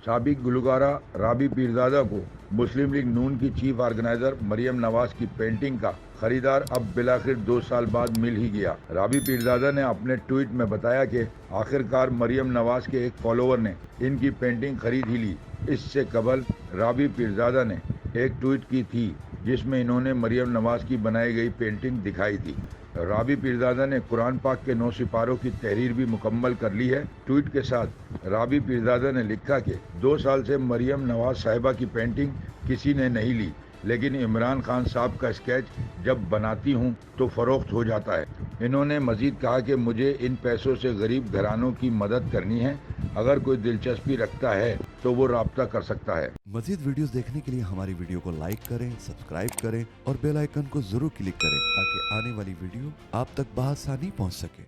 साबिक गुलकारा राबी पीरजादा को मुस्लिम लीग नून की चीफ ऑर्गेनाइजर मरियम नवाज की पेंटिंग का खरीदार अब बिलाखिर 2 साल बाद मिल ही गया। राबी पीरजादा ने अपने ट्वीट में बताया कि आखिरकार मरियम नवाज के एक फॉलोवर ने इनकी पेंटिंग खरीद ही ली। इससे कबल राबी पीरजादा ने एक ट्वीट की थी जिसमें इन्होंने मरियम नवाज की बनाई गई पेंटिंग दिखाई थी। राबी पीरजादा ने कुरान पाक के 9 सिपारों की तहरीर भी मुकम्मल कर ली है। ट्वीट के साथ राबी पीरजादा ने लिखा कि 2 साल से मरियम नवाज साहिबा की पेंटिंग किसी ने नहीं ली, लेकिन इमरान खान साहब का स्केच जब बनाती हूँ तो फरोख्त हो जाता है। इन्होंने मजीद कहा कि मुझे इन पैसों से गरीब घरानों की मदद करनी है। अगर कोई दिलचस्पी रखता है तो वो राब्ता कर सकता है। मजीद वीडियोस देखने के लिए हमारी वीडियो को लाइक करें, सब्सक्राइब करें और बेल आइकन को जरूर क्लिक करें ताकि आने वाली वीडियो आप तक बआसानी पहुंच सके।